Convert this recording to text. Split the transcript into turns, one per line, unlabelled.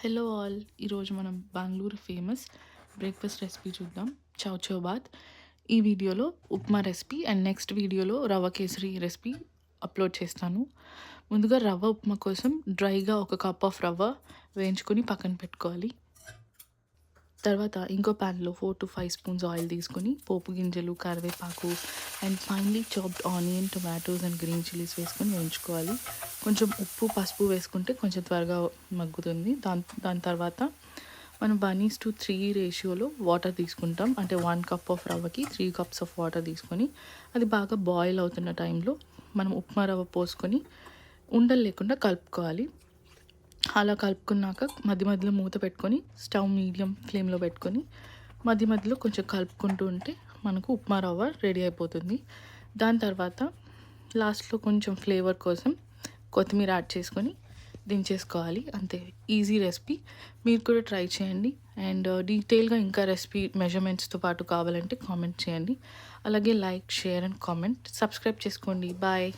Hello all, ఈరోజు మనం Bengaluru famous breakfast recipe చూద్దాం. చౌ చౌ బాత్. ఈ వీడియోలో ఉప్మా రెసిపీ అండ్ నెక్స్ట్ వీడియోలో రవ్వ కేసరి రెసిపీ అప్లోడ్ చేస్తాను. ముందుగా రవ్వ ఉప్మా కోసం డ్రైగా ఒక కప్ ఆఫ్ రవ్వ వేయించుకొని పక్కన పెట్టుకోవాలి. తర్వాత ఇంకో ప్యాన్లో 4 to 5 స్పూన్స్ ఆయిల్ తీసుకొని పోపు గింజలు, కరివేపాకు and finely chopped onion, tomatoes and green chillies వేసుకొని వేయించుకోవాలి. కొంచెం ఉప్పు, పసుపు వేసుకుంటే కొంచెం త్వరగా మగ్గుతుంది. దాని తర్వాత మనం 1:3 రేషియోలో వాటర్ తీసుకుంటాం. అంటే 1 కప్ ఆఫ్ రవ్వకి 3 cups ఆఫ్ వాటర్ తీసుకొని అది బాగా బాయిల్ అవుతున్న టైంలో మనం ఉప్మా రవ్వ పోసుకొని ఉండలు లేకుండా కలుపుకోవాలి. అలా కలుపుకున్నాక మధ్య మధ్యలో మూత పెట్టుకొని స్టవ్ మీడియం ఫ్లేమ్లో పెట్టుకొని మధ్య మధ్యలో కొంచెం కలుపుకుంటూ ఉంటే మనకు ఉప్మా రవ్వ రెడీ అయిపోతుంది. దాని తర్వాత లాస్ట్లో కొంచెం ఫ్లేవర్ కోసం కొత్తిమీర యాడ్ చేసుకొని దించేసుకోవాలి. అంతే, ఈజీ రెసిపీ. మీరు కూడా ట్రై చేయండి. అండ్ డీటెయిల్గా ఇంకా రెసిపీ మెజర్మెంట్స్తో పాటు కావాలంటే కామెంట్ చేయండి. అలాగే like, share and comment, subscribe చేసుకోండి. బాయ్.